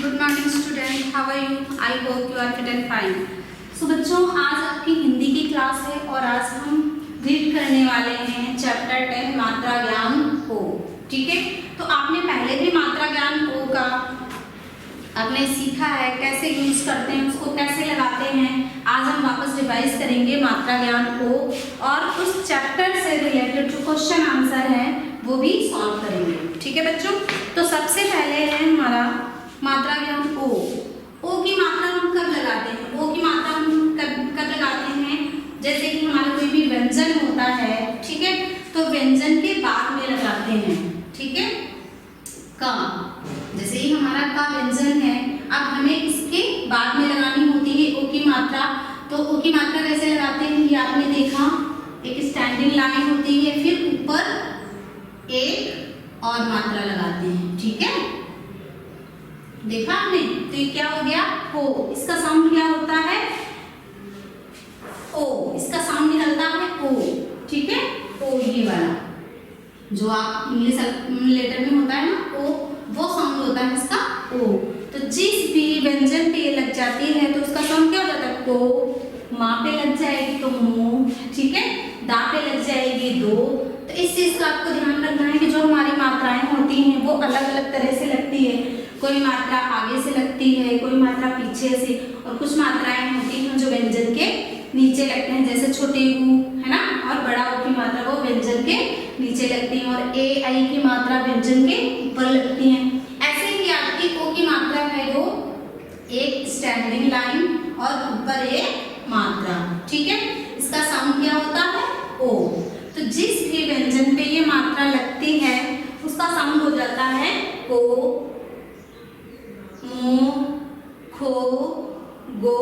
Good morning student, how are you? I hope you are fit and fine. So बच्चों, आज आपकी हिंदी की class है और आज हम रीड करने वाले हैं चैप्टर 10 मात्रा ज्ञान को। ठीक है, तो आपने पहले भी मात्रा ज्ञान को का आपने सीखा है, कैसे यूज करते हैं, उसको कैसे लगाते हैं। आज हम वापस रिवाइज करेंगे मात्रा ज्ञान को और उस चैप्टर से रिलेटेड जो क्वेश्चन आंसर है वो भी सॉल्व करेंगे। ठीक है बच्चों, तो सबसे पहले है हमारा मात्रा ज्ञान ओ। ओ की मात्रा हम कब लगाते हैं? ओ की मात्रा हम कब लगाते हैं? जैसे कि हमारा कोई भी व्यंजन होता है, ठीक है, तो व्यंजन के बाद में लगाते हैं। ठीक है, का, जैसे ही हमारा का व्यंजन है, अब हमें इसके बाद में लगानी होती है ओ की मात्रा। तो ओ की मात्रा कैसे लगाते हैं ये आपने देखा, एक स्टैंडिंग लाइन होती है, फिर ऊपर एक और मात्रा लगाते हैं। ठीक है, देखा आपने? तो ये क्या हो गया? ओ। इसका साउंड क्या होता है? ओ। इसका साउंड निकलता है ओ। ठीक है, ओ ये वाला जो आप इंग्लिश लेटर में होता है ना ओ, वो साउंड होता है इसका ओ। तो जिस भी व्यंजन पे लग जाती है तो उसका साउंड क्या हो जाता है? को। माँ पे लग जाएगी तो मो, ठीक है, दा पे लग जाएगी दो। तो इस चीज का आपको ध्यान रखना है कि जो हमारी मात्राएं होती हैं वो अलग अलग तरह से लगती है। कोई मात्रा आगे से लगती है, कोई मात्रा पीछे से, और कुछ मात्राएं होती हैं जो व्यंजन के नीचे लगते हैं, जैसे छोटे ऊ है ना, और बड़ा ऊ की मात्रा वो व्यंजन के नीचे लगती है, और ए आई की मात्रा व्यंजन के ऊपर लगती है। ऐसे ही आपकी ओ की मात्रा है वो एक स्टैंडिंग लाइन और ऊपर एक मात्रा। ठीक है, इसका साउंड क्या होता है? ओ। तो जिस भी व्यंजन पे ये मात्रा लगती है उसका साउंड हो जाता है को, मो, खो, गो।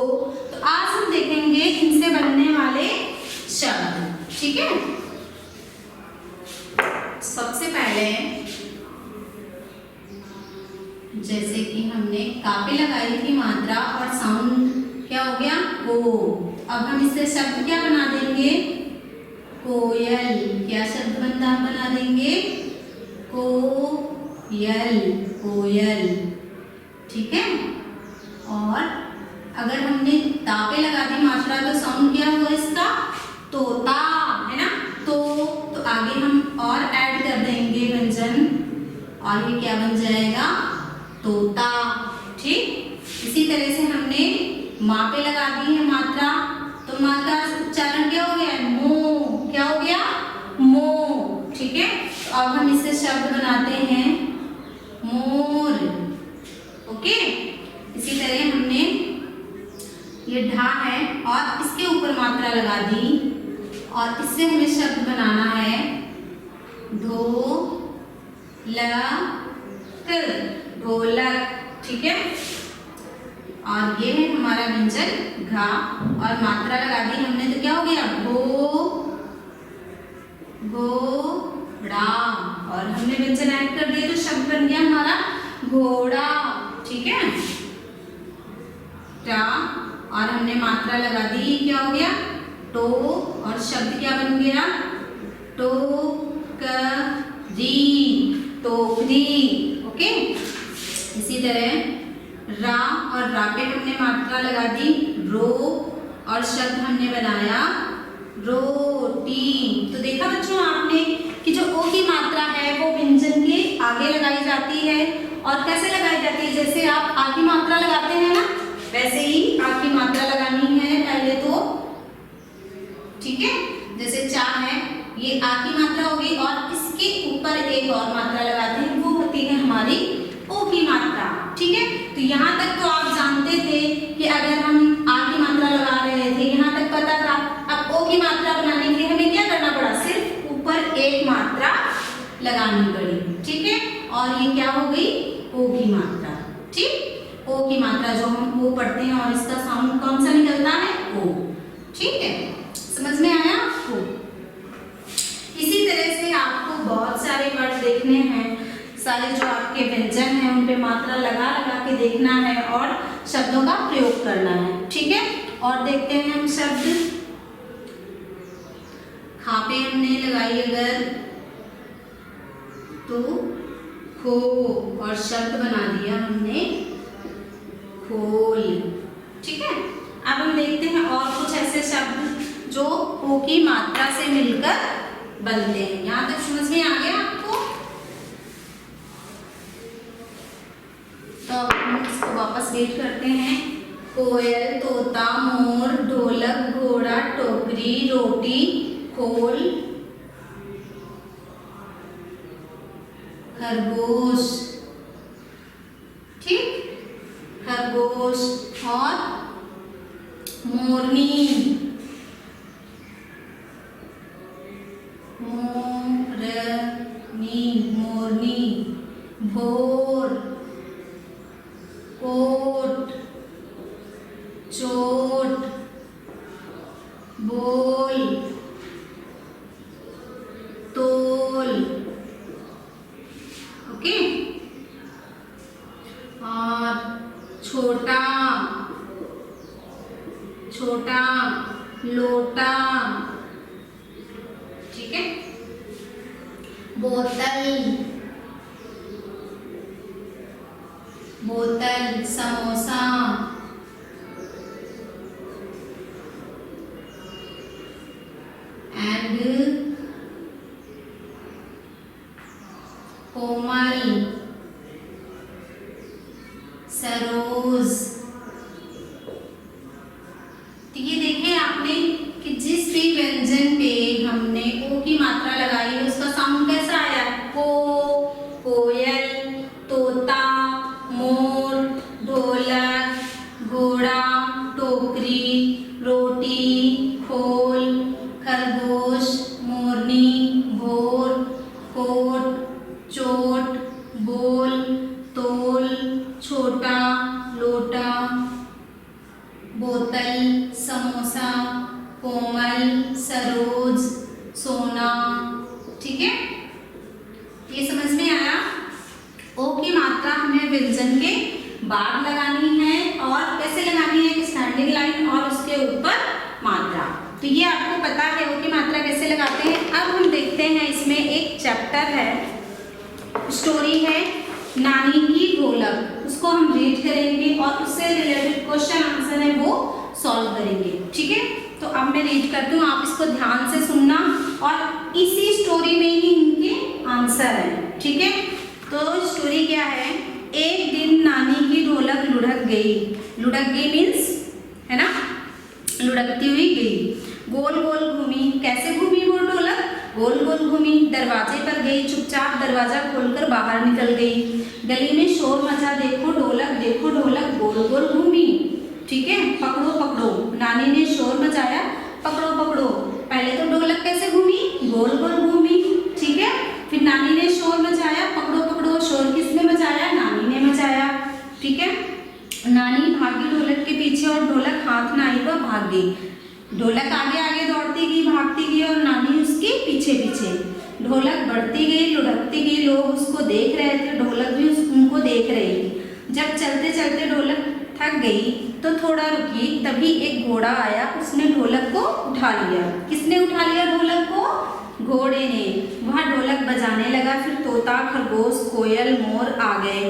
तो आज हम देखेंगे इनसे बनने वाले शब्द। ठीक है, सबसे पहले जैसे कि हमने कापे लगाई थी मात्रा और साउंड क्या हो गया? को। अब हम इससे शब्द क्या बना देंगे? कोयल। क्या शब्द बना देंगे? कोयल, कोयल। ठीक है, और अगर हमने तापे लगा दी मात्रा तो साउंड क्या हुआ इसका? तोता, है ना, तो आगे हम और ऐड कर देंगे व्यंजन और ये क्या बन जाएगा? तोता। ठीक, इसी तरह से हमने माँ पे लगा दी है मात्रा, तो माँ का उच्चारण क्या हो गया? मो। क्या हो गया? मो। ठीक है, तो अब हम इससे शब्द बनाते हैं मोर। ओके, इसी तरह हमने ये ढा है और इसके ऊपर मात्रा लगा दी और इससे हमें शब्द बनाना है ढोलक, ढोलक। ठीक है, और ये है हमारा व्यंजन घा और मात्रा लगा दी हमने, तो क्या हो गया? घोड़ा, और हमने व्यंजन ऐड कर दिया तो शब्द बन गया हमारा घोड़ा। ठीक है, टा और हमने मात्रा लगा दी, क्या हो गया? टो, और शब्द क्या बन गया? टोकरी, टोकरी। ओके, इसी तरह रा और रा पे हमने मात्रा लगा दी रो और शब्द हमने बनाया रोटी। तो देखा बच्चों आपने कि जो ओ की मात्रा है वो व्यंजन के आगे लगाई जाती है, और कैसे लगाई जाती है? जैसे आप आ की मात्रा लगाते हैं ना, वैसे ही आ की मात्रा लगानी है पहले तो। ठीक है, जैसे चा है ये आ की मात्रा होगी और इसके ऊपर एक और मात्रा लगाते हैं, वो होती है हमारी ओ की मात्रा। ठीक है, तो यहाँ तक तो आप जानते थे कि अगर हम आ की मात्रा लगा रहे थे, यहाँ तक पता था। अब ओ की मात्रा बनाने के लिए हमें क्या करना पड़ा? सिर्फ ऊपर एक मात्रा लगानी पड़ी। ठीक है, और ये क्या हो गई? ओ की मात्रा। ठीक, ओ की मात्रा जो हम ओ पढ़ते हैं और इसका साउंड कौन सा निकलता है? ओ। ठीक है, समझ में आया आपको? इसी तरह से आपको बहुत सारे वर्ड देखने हैं, सारे जो आपके व्यंजन हैं उन पे मात्रा लगा लगा के देखना है और शब्दों का प्रयोग करना है। ठीक है, और देखते हैं हम शब्द। खापे हमने लगाई अगर तो खो और शब्द बना दिया हमने खोल। ठीक है, अब हम देखते हैं और कुछ ऐसे शब्द जो ओ की मात्रा से मिलकर बनते हैं। यहाँ तक समझ में आ गया आपको? तो अब हम इसको वापस रीड करते हैं। कोयल, तोता, मोर, ढोलक, घोड़ा, टोकरी, रोटी, खोल, खरगोश। ठीक, खरगोश और मोरनी, मोरनी, भोर, कोट, चोट, बोल, तोल। ओके, और छोटा, छोटा, लोटा। ठीक है, बोतल, बोतल, समोसा, एंड कोमल, सरोज। तो ये देखें आपने कि जिस भी व्यंजन पे हमने ओ की मात्रा लगाई है उसका साउंड कैसा आया? को, कोयल, तोता, मोर, ढोलक, घोड़ा, टोकरी, रोटी, खोल, खरगोश, मोरनी, भोर, कोट, चोट, बोल, तोल, छोटा, लोटा, बोतल, समोसा, कोमल, सरोज, सोना। ठीक है, ये समझ में आया? ओ की मात्रा हमें व्यंजन के बाद लगानी है और कैसे लगानी है? स्टैंडिंग लाइन और उसके ऊपर मात्रा। तो ये आपको पता है ओ की मात्रा कैसे लगाते हैं। अब हम देखते हैं, इसमें एक चैप्टर है, स्टोरी है नानी की ढोलक, उसको हम रीड करेंगे और उससे रिलेटेड क्वेश्चन आंसर है वो सॉल्व करेंगे। ठीक है, तो अब मैं रीड करती हूँ, आप इसको ध्यान से सुनना और इसी स्टोरी में ही इनके आंसर है। ठीक है, तो स्टोरी क्या है? एक दिन नानी की ढोलक लुढ़क गई। लुढ़क गई मीन्स है ना, लुढ़कती हुई गई। गोल गोल घूमी। कैसे घूमी वो ढोलक? गोल गोल घूमी। दरवाजे पर गई, चुपचाप दरवाजा खोलकर बाहर निकल गई। गली में शोर मचा, देखो ढोलक गोल गोल घूमी। ठीक है, पकड़ो पकड़ो, नानी ने शोर मचाया, पकड़ो पकड़ो। पहले तो ढोलक कैसे घूमी? गोल गोल घूमी। ठीक है, फिर नानी ने शोर मचाया, पकड़ो पकड़ो। शोर किसने मचाया? नानी ने मचाया। ठीक है, नानी भागी ढोलक के पीछे और ढोलक हाथ में आई तो भाग गई। ढोलक आगे आगे दौड़ती गई, भागती गई और नानी उसके पीछे पीछे। ढोलक बढ़ती गई, लुढ़कती गई, लोग उसको देख रहे थे, ढोलक भी उनको देख रही थी। जब चलते चलते ढोलक थक गई तो थोड़ा रुकी, तभी एक घोड़ा आया, उसने ढोलक को उठा लिया। किसने उठा लिया ढोलक को? घोड़े ने। वह ढोलक बजाने लगा। फिर तोता, खरगोश, कोयल, मोर आ गए।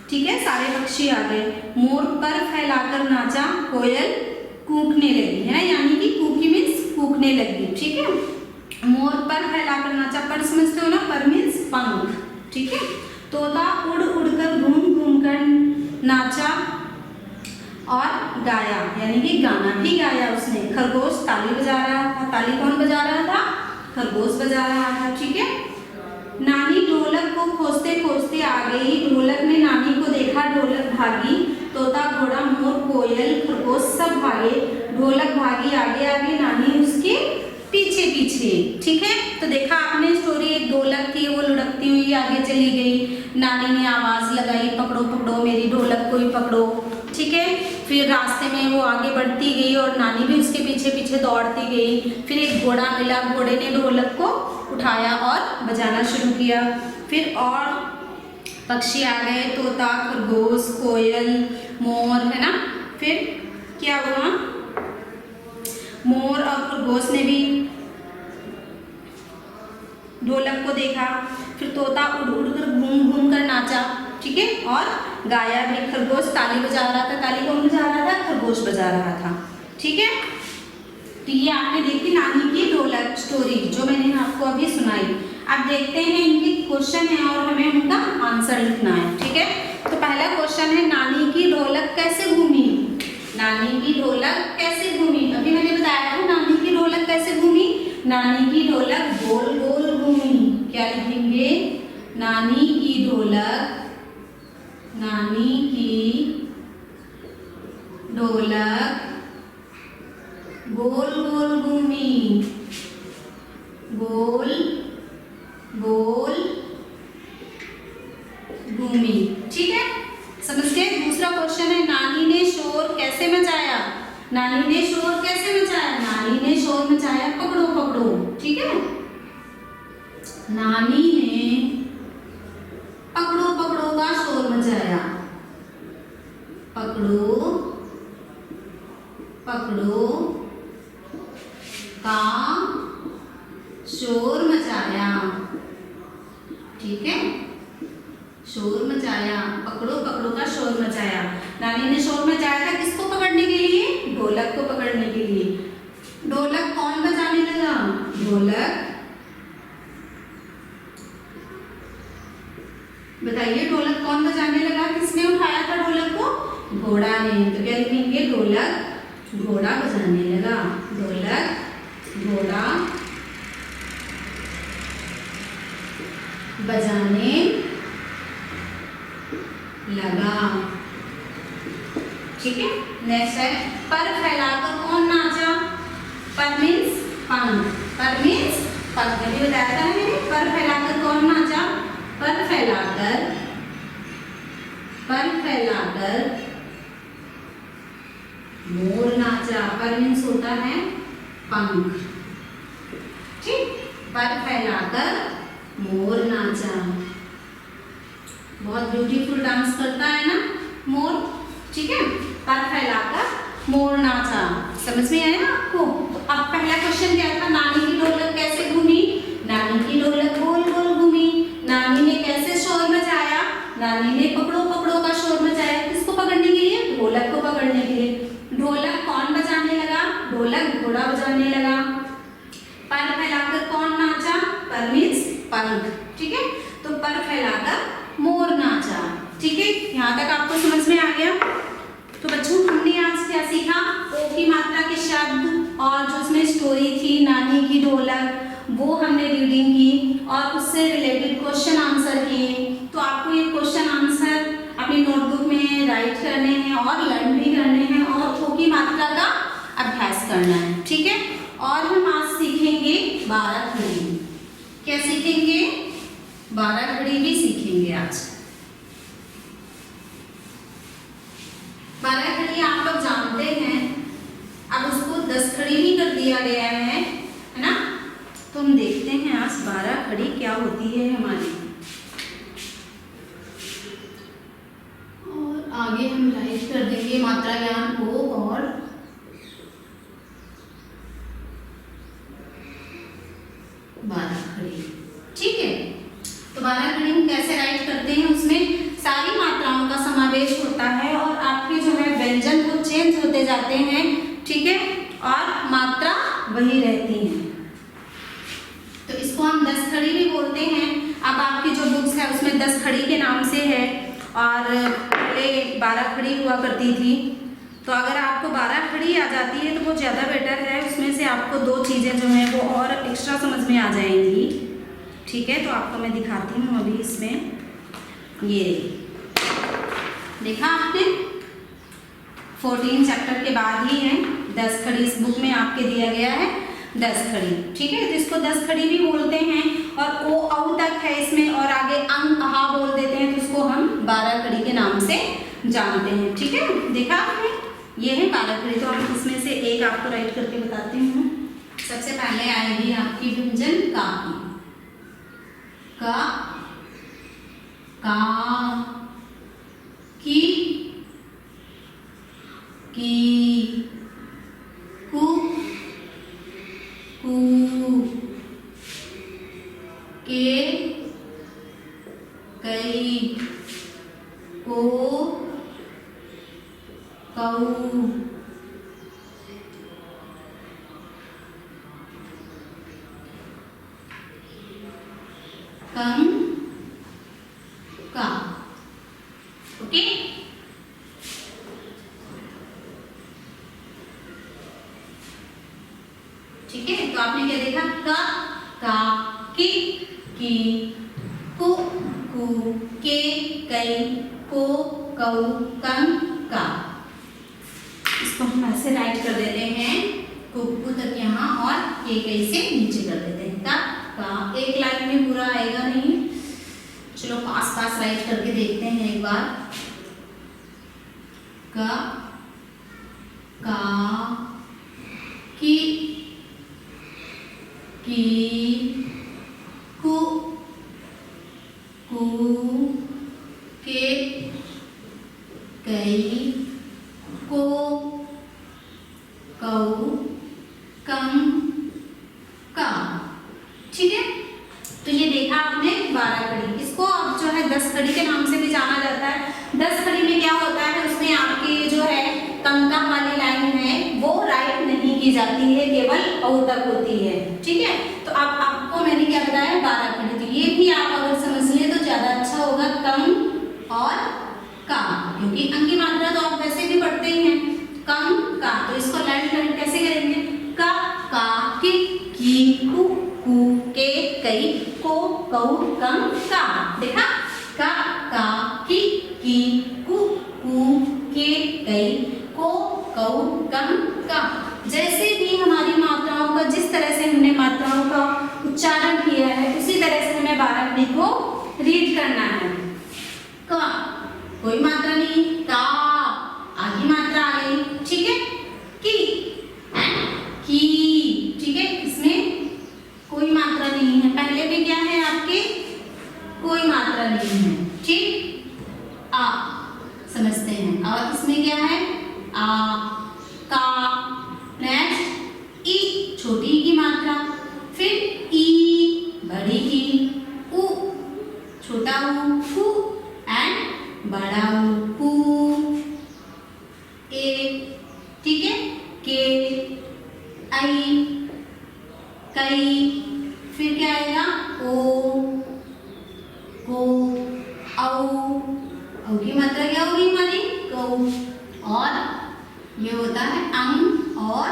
ठीक है, सारे पक्षी आ गए। मोर पर फैलाकर नाचा, कोयल कूकने लगी, है ना, यानी कि कूकी मीन्स कूकने लगी। ठीक है, मोर पर फैलाकर नाचा, पर समझते हो ना, पर मीन्स पंख। ठीक है, तोता उड़ उड़कर घूम घूम कर नाचा और गाया, यानी कि गाना भी गाया उसने। खरगोश ताली बजा रहा था। ताली कौन बजा रहा था? खरगोश बजा रहा था। ठीक है, नानी ढोलक को खोजते खोजते आ गई। ढोलक ने नानी को देखा, ढोलक भागी। तोता, घोड़ा, मोर, कोयल, खरगोश सब भागे। ढोलक भागी आगे आगे, नानी उसके पीछे पीछे। ठीक है, तो देखा आपने स्टोरी, एक ढोलक थी, वो लुढ़कती हुई आगे चली गई। नानी ने आवाज लगाई, पकड़ो पकड़ो मेरी ढोलक को ही पकड़ो। ठीक है, फिर रास्ते में वो आगे बढ़ती गई और नानी भी उसके पीछे पीछे दौड़ती गई। फिर एक घोड़ा मिला, घोड़े ने ढोलक को उठाया और बजाना शुरू किया। फिर और पक्षी आ गए, तोता, खरगोश, कोयल, मोर, है ना। फिर क्या हुआ? मोर और खरगोश ने भी ढोलक को देखा। फिर तोता उड़ उड़ कर घूम घूम कर नाचा। ठीक है। और गाया भी, खरगोश ताली बजा रहा था। ताली कौन बजा रहा था? खरगोश बजा रहा था, ठीक है। तो ये आपने देखी नानी की ढोलक स्टोरी जो मैंने आपको अभी सुनाई। अब देखते हैं इनके क्वेश्चन है और हमें उनका आंसर लिखना है, ठीक है। तो पहला क्वेश्चन है नानी की ढोलक कैसे घूमी? नानी की ढोलक कैसे घूमी? अभी मैंने बताया था नानी की ढोलक कैसे घूमी। नानी की ढोलक गोल गोल घूमी। क्या लिखेंगे? नानी की ढोलक, नानी की ढोलक गोल गोल घूमी। गोल गोल घूमी, ठीक है, समझ गए। दूसरा क्वेश्चन है नानी ने शोर कैसे मचाया? नानी ने शोर कैसे मचाया? नानी ने शोर मचाया पकड़ो पकड़ो, ठीक है। नानी ने पकड़ो पकड़ो का शोर मचाया। पकड़ो पकड़ो का शोर मचाया, ठीक है। शोर मचाया, पकड़ो पकड़ो का शोर मचाया। नानी ने शोर मचाया था किसको पकड़ने के लिए? ढोलक को पकड़ने के लिए। ढोलक कौन बजाने लगा? ढोलक, बताइए ढोलक कौन बजाने लगा? किसने उठाया था ढोलक को? घोड़ा ने। तो क्या लिखेंगे? ढोलक घोड़ा बजाने लगा। ढोलक घोड़ा बजाने लगा, ठीक है। नेक्स्ट है पर फैलाकर कौन नाचा? पर मीन्स पंख। पर मीन्स पंख, अभी बताया था ना मैंने। पर फैलाकर कौन नाचा? पर फैलाकर, पर फैलाकर मोर नाचा। पर मीन्स होता है पंख, ठीक। पर फैलाकर मोर नाचा। बहुत ब्यूटीफुल डांस करता है ना मोर, ठीक है। पर फैलाकर मोर नाचा, समझ में आया आपको? तो अब पहला क्वेश्चन क्या था? नानी की ढोलक कैसे घूमी? नानी की ढोलक गोल गोल घूमी। नानी ने कैसे शोर मचाया? नानी ने पकड़ो पकड़ो का शोर मचाया। किसको पकड़ने के लिए? ढोलक को पकड़ने के लिए। ढोलक कौन बजाने लगा? ढोलक घोड़ा बजाने लगा। पर फैलाकर कौन नाचा? पर मीन्स पंख, ठीक है। तो पर फैलाकर मोर नाचा, ठीक है। यहाँ तक आपको समझ में आ गया? तो बच्चों हमने आज क्या सीखा? ओ की मात्रा के शब्द और जो उसमें स्टोरी थी नानी की ढोलक, वो हमने रीडिंग की और उससे रिलेटेड क्वेश्चन आंसर किए। तो आपको ये क्वेश्चन आंसर अपनी नोटबुक में राइट करने हैं और लर्न भी करने हैं और ओ की मात्रा का अभ्यास करना है, ठीक है। और हम आज सीखेंगे 12 खड़ी। क्या सीखेंगे? 12 खड़ी भी सीखेंगे आज। 12 खड़ी आप लोग जानते हैं, अब उसको 10 खड़ी भी कर दिया गया है ना। तो हम देखते हैं आज 12 खड़ी क्या होती है हमारी, और आगे हम राइट कर देंगे मात्रा ज्ञान को। और 12 खड़ी, ठीक है। तो 12 खड़ी हम कैसे राइट करते हैं? उसमें सारी मात्राओं का समावेश होता है और आपके जो है व्यंजन वो चेंज होते जाते हैं, ठीक है, और मात्रा वही रहती है। तो इसको हम 10 खड़ी भी बोलते हैं। अब आपकी जो बुक्स है उसमें 10 खड़ी के नाम से है और पहले 12 खड़ी हुआ करती थी। तो अगर आपको 12 खड़ी आ जाती है तो वो ज़्यादा बेटर है। उसमें से आपको 2 चीज़ें जो हैं वो और एक्स्ट्रा समझ में आ जाएंगी, ठीक है। तो आपको मैं दिखाती हूँ अभी इसमें, ये देखा आपने 14 चैप्टर के बाद ही है 10 खड़ी। इस बुक में आपके दिया गया है 10 खड़ी, ठीक है। तो इसको 10 खड़ी भी बोलते हैं और ओ औ तक है इसमें और आगे अंग अहा बोल देते हैं, तो उसको हम 12 खड़ी के नाम से जानते हैं, ठीक है। देखा आपने, ये है 12 खड़ी। तो हम इसमें से एक आपको राइट करके बताती हूँ। सबसे पहले आएगी आपकी व्यंजन का की, कु, के, कई, कं का। ओके, ठीक है। तो आपने क्या देखा, का, की, कु, के, कई, को, कऊ, कं, का। इसको हम ऐसे राइट कर देते हैं, कुकु तक यहाँ और के कई से नीचे कर देते हैं। का एक लाइन में पूरा आएगा नहीं, चलो पास पास राइट करके देखते हैं एक बार। का, की, कु, के, कई, को, कऊ, कं, का। ठीक है, तो ये देखा आपने 12 खड़ी। इसको अब जो है 10 खड़ी के नाम से भी जाना जाता है। 10 खड़ी में क्या होता है, उसमें आपकी जो है कंका वाली लाइन है वो राइट नहीं की जाती है, केवल औ तक होती है। ठीक है, तो अब आपको मैंने क्या बताया, 12 खड़ी। तो ये भी आप अगर समझ लिए तो ज्यादा अच्छा होगा, कं और का, क्योंकि अंग की मात्रा तो आप वैसे भी पढ़ते ही हैं, कं का। तो इसको लाइन कैसे करेंगे, का, की, कु, के, कई, को, कऊ, कं, का। देखा, का, की, कु, के, कई, को, कऊ, कं, का। जैसे भी हमारी मात्राओं का, जिस तरह से हमने मात्राओं का उच्चारण किया है, उसी तरह से हमें 12 खड़ी को रीड करना है। का कोई मात्रा नहीं, का आधी मात्रा आ गई। ठीक है, की, ठीक है, इसमें कोई मात्रा नहीं है। पहले में क्या है आपके, कोई मात्रा नहीं है। ठीक, आ समझते हैं। और इसमें क्या है, आ, का, नेक्स्ट ई, छोटी की मात्रा, फिर ई, बड़ी की, उ, छोटा उ, फू एंड बड़ा उ, कु, ए, ठीक है, के, आई, कई, फिर क्या आएगा, ओ, को, औ की मात्रा क्या होगी हमारी, कऊ। और ये होता है अंग और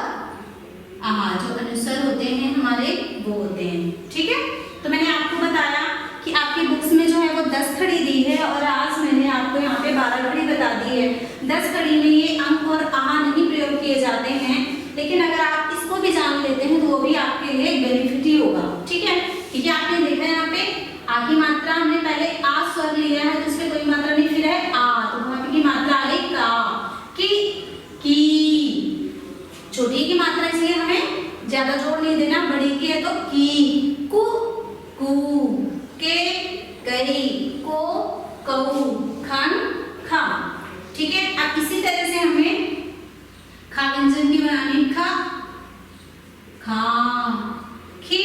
आहा, जो अनुस्वर होते हैं हमारे वो होते हैं। ठीक है, तो मैंने आपको बताया कि आपकी बुक्स में जो है वो 10 खड़ी दी है और आज मैंने आपको यहाँ पे 12 खड़ी बता दी है। 10 खड़ी में ये अंग और आहा नहीं प्रयोग किए जाते हैं, लेकिन अगर आप इसको भी जान लेते हैं तो वो भी आपके लिए बेनिफिट ही होगा। ठीक है, ठीक है, आपने देखा यहाँ पे आ की मात्रा हमने पहले आ स्वर लिया है, तो उसमें कोई मात्रा नहीं, फिर है आ, तो वहां पे की मात्रा आ गई का, की, छोटी की मात्रा इसलिए हमें ज्यादा जोर नहीं देना, बड़ी की है तो की, कु, के, कई, को, कऊ, खन, खा। ठीक है, अब इसी तरह से हमें खा व्यंजन की बनानी, खा, खी,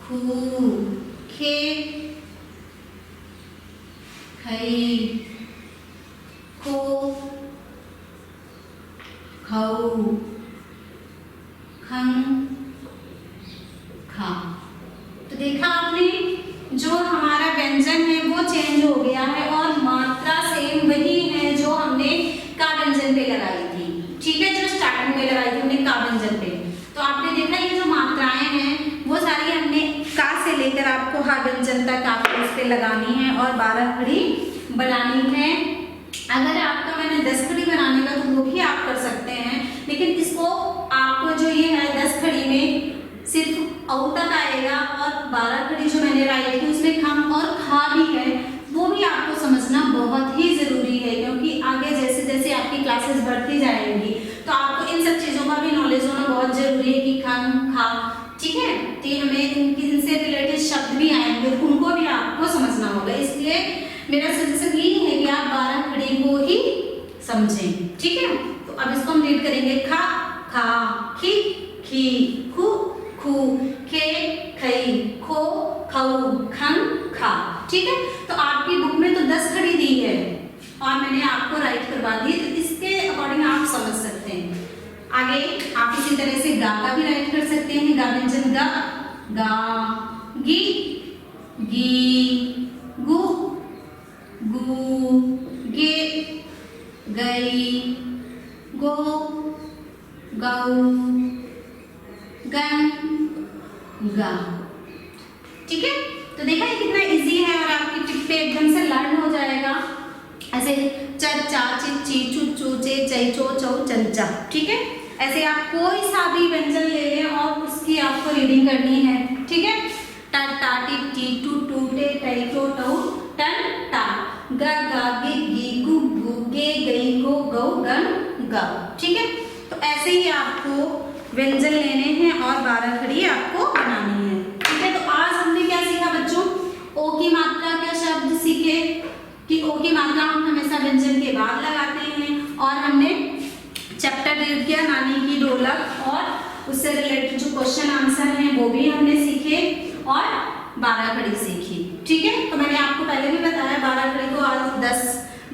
खू, खे, खई, को, खऊ, खं, खा। तो देखा आपने, जो हमारा व्यंजन है वो चेंज हो गया है और मात्रा सेम वही है जो हमने का व्यंजन पे लगाई थी। ठीक है, जो स्टार्टिंग में लगाई थी हमने का व्यंजन पे। तो आपने देखा ये जो मात्राएं हैं वो सारी हमने का से लेकर आपको हा व्यंजन तक आपको इस पे लगानी है और 12 खड़ी बनानी है। अगर आपका मैंने 10 खड़ी बनाने का तो वो भी आप कर सकते हैं, लेकिन इसको आपको जो ये है 10 खड़ी में सिर्फ औ तक आएगा और 12 खड़ी जो मैंने लगाई थी उसमें खम और खा भी है, वो भी आपको समझना बहुत ही जरूरी है, क्योंकि आगे जैसे जैसे आपकी क्लासेस बढ़ती जाएंगी तो आपको इन सब चीजों का भी नॉलेज होना बहुत जरूरी है कि खम, खा। ठीक है, तो हमें इनसे रिलेटेड शब्द भी आएंगे, उनको भी आपको समझना होगा। इसलिए मेरा सजेशन ये है कि आप 12 खड़ी को ही समझें। ठीक है, तो अब इसको हम रीड करेंगे, खा, खी, खू, खे, खई, खो, खऊ, खं, खा। ठीक है, तो आपकी बुक में तो 10 खड़ी दी है, और मैंने आपको राइट करवा दी, तो इसके अकॉर्डिंग आप समझ सकते हैं। आगे आप इसी तरह से गा का भी राइट कर सकते हैं। गा व्यंजन गा, गा, गी, गी, गु, गु, गे, गई, गो, गौ, गन, गा। ठीक है, तो देखा ये कितना इजी है और आपकी टिप पे एकदम से लर्न हो जाएगा। ऐसे च, चा, चि, ची, चु, चू, चे, चई, चो, चौ, चन, चा। ठीक है, ऐसे आप कोई सा भी व्यंजन ले लें और उसकी आपको रीडिंग करनी है। ठीक है, ट, टा, टी, टी, टू, टू, टे, टई, टो, टऊ, टन, टा, ग, गा, गे, गी, गु, गु, गे, गई, गो, गौ, गन, गा। ठीक है, तो ऐसे ही आपको व्यंजन लेने हैं और 12 खड़ी आपको बनानी है। ठीक है, तो आज हमने क्या सीखा बच्चों? ओ की मात्रा क्या शब्द सीखे कि ओ की मात्रा हम हमेशा व्यंजन के बाद लगाते हैं, और हमने चैप्टर रीड किया नानी की ढोलक और उससे रिलेटेड जो क्वेश्चन आंसर हैं वो भी हमने सीखे और 12 खड़ी सीखी। ठीक है, तो मैंने आपको पहले भी बताया 12 खड़ी को आज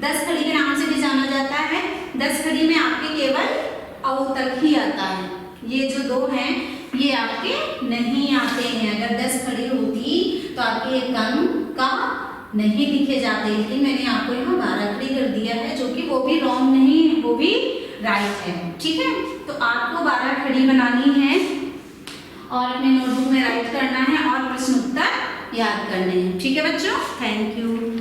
10 खड़ी के नाम से भी जाना जाता है। 10 खड़ी में आपके केवल औ तक ही आता है, ये जो 2 हैं ये आपके नहीं आते हैं। अगर 10 खड़ी होती तो आपके कम का नहीं लिखे जाते, लेकिन मैंने आपको यहाँ 12 खड़ी कर दिया है, जो कि वो भी रॉन्ग नहीं है, वो भी राइट है। ठीक है, तो आपको 12 खड़ी बनानी है और अपने नोटबुक में राइट करना है और प्रश्न उत्तर याद करने हैं। ठीक है बच्चों, थैंक यू।